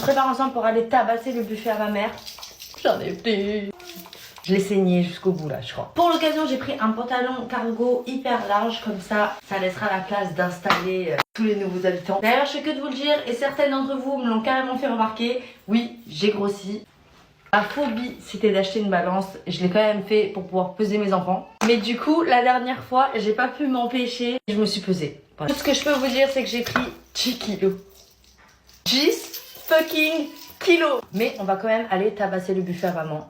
prépare ensemble pour aller tabasser le buffet à ma mère. J'en ai plus. Je l'ai saigné jusqu'au bout là, je crois. Pour l'occasion, j'ai pris un pantalon cargo hyper large, comme ça laissera la place d'installer tous les nouveaux habitants. D'ailleurs, je fais que de vous le dire, et certaines d'entre vous me l'ont carrément fait remarquer. Oui, j'ai grossi. Ma phobie, c'était d'acheter une balance. Je l'ai quand même fait pour pouvoir peser mes enfants. Mais du coup, la dernière fois, j'ai pas pu m'empêcher. Je me suis pesée. Voilà. Tout ce que je peux vous dire, c'est que j'ai pris 10 kilos. 10 fucking kilos. Mais on va quand même aller tabasser le buffet à maman.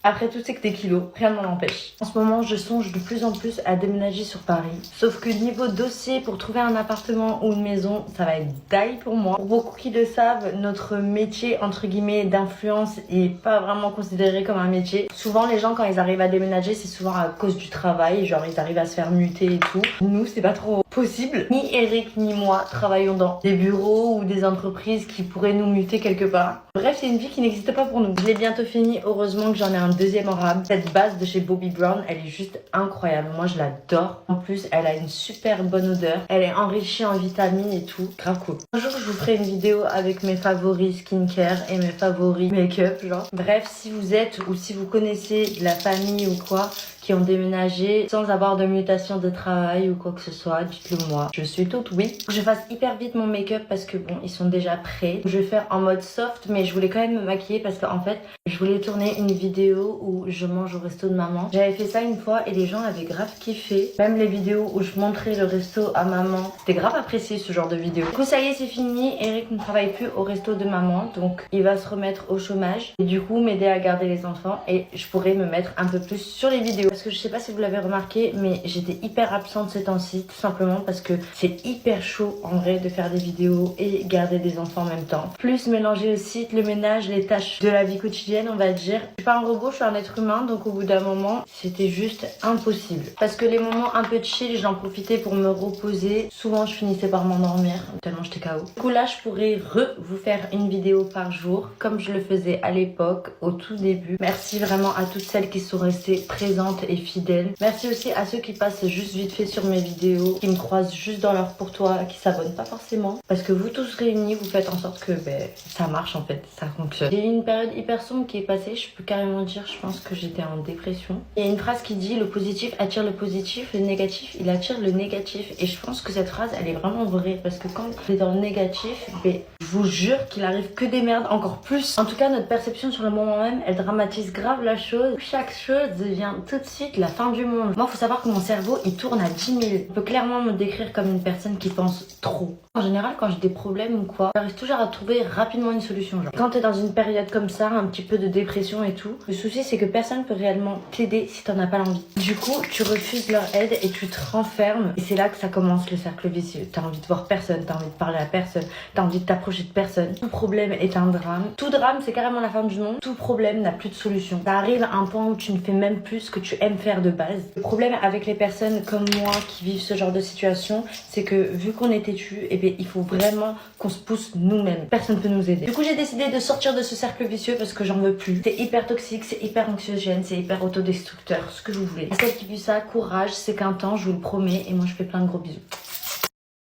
Après tout, c'est que des kilos, rien ne m'en empêche. En ce moment, je songe de plus en plus à déménager sur Paris. Sauf que niveau dossier, pour trouver un appartement ou une maison, ça va être die pour moi. Pour beaucoup qui le savent, notre métier, entre guillemets, d'influence est pas vraiment considéré comme un métier. Souvent, les gens, quand ils arrivent à déménager, c'est souvent à cause du travail. Genre, ils arrivent à se faire muter et tout. Nous, c'est pas trop possible. Ni Eric, ni moi travaillons dans des bureaux ou des entreprises qui pourraient nous muter quelque part. Bref, c'est une vie qui n'existe pas pour nous. Je l'ai bientôt fini. Heureusement que j'en ai un deuxième en rab. Cette base de chez Bobbi Brown, elle est juste incroyable. Moi, je l'adore. En plus, elle a une super bonne odeur. Elle est enrichie en vitamines et tout. Grave cool. Un jour, je vous ferai une vidéo avec mes favoris skincare et mes favoris make-up, genre. Bref, si vous êtes ou si vous connaissez de la famille ou quoi qui ont déménagé sans avoir de mutation de travail ou quoi que ce soit, dites-le moi. Je suis toute oui. Je fasse hyper vite mon make-up parce que bon, ils sont déjà prêts. Je vais faire en mode soft, mais je voulais quand même me maquiller parce qu'en fait, je voulais tourner une vidéo où je mange au resto de maman. J'avais fait ça une fois et les gens avaient grave kiffé. Même les vidéos où je montrais le resto à maman, c'était grave apprécié ce genre de vidéo. Du coup, ça y est, c'est fini. Eric ne travaille plus au resto de maman, donc il va se remettre au chômage et du coup m'aider à garder les enfants et je pourrais me mettre un peu plus sur les vidéos. Parce que je sais pas si vous l'avez remarqué, mais j'étais hyper absente ces temps-ci, tout simplement parce que c'est hyper chaud en vrai de faire des vidéos et garder des enfants en même temps. Plus mélanger aussi le ménage, les tâches de la vie quotidienne, on va dire. Je suis pas un robot, je suis un être humain, donc au bout d'un moment, c'était juste impossible. Parce que les moments un peu chill, j'en profitais pour me reposer. Souvent, je finissais par m'endormir, tellement j'étais KO. Du coup, là, je pourrais vous faire une vidéo par jour, comme je le faisais à l'époque, au tout début. Merci vraiment à toutes celles qui sont restées présentes et fidèles. Merci aussi à ceux qui passent juste vite fait sur mes vidéos, qui me croisent juste dans leur pourtour, qui s'abonnent pas forcément. Parce que vous tous réunis, vous faites en sorte que ça marche en fait, ça fonctionne. J'ai eu une période hyper sombre qui est passée, je peux carrément dire, je pense que j'étais en dépression. Il y a une phrase qui dit: le positif attire le positif, le négatif il attire le négatif. Et je pense que cette phrase elle est vraiment vraie parce que quand on est dans le négatif, je vous jure qu'il arrive que des merdes, encore plus. En tout cas, notre perception sur le moment même, elle dramatise grave la chose. Chaque chose devient tout de suite la fin du monde. Moi, faut savoir que mon cerveau, il tourne à 10 000. On peut clairement me décrire comme une personne qui pense trop. En général, quand j'ai des problèmes ou quoi, j'arrive toujours à trouver rapidement une solution. Genre, quand t'es dans une période comme ça, un petit peu de dépression et tout, le souci, c'est que personne peut réellement t'aider si t'en as pas l'envie. Du coup, tu refuses leur aide et tu te renfermes. Et c'est là que ça commence le cercle vicieux. T'as envie de voir personne, t'as envie de parler à personne, t'as envie de t'approcher de personne. Tout problème est un drame. Tout drame, c'est carrément la fin du monde. Tout problème n'a plus de solution. Ça arrive à un point où tu ne fais même plus ce que tu aimes faire de base. Le problème avec les personnes comme moi qui vivent ce genre de situation, c'est que vu qu'on est têtu, il faut vraiment qu'on se pousse nous-mêmes. Personne ne peut nous aider. Du coup, j'ai décidé de sortir de ce cercle vicieux parce que j'en veux plus. C'est hyper toxique, c'est hyper anxiogène, c'est hyper autodestructeur, ce que vous voulez. À celle qui vit ça, courage, c'est qu'un temps, je vous le promets, et moi je fais plein de gros bisous.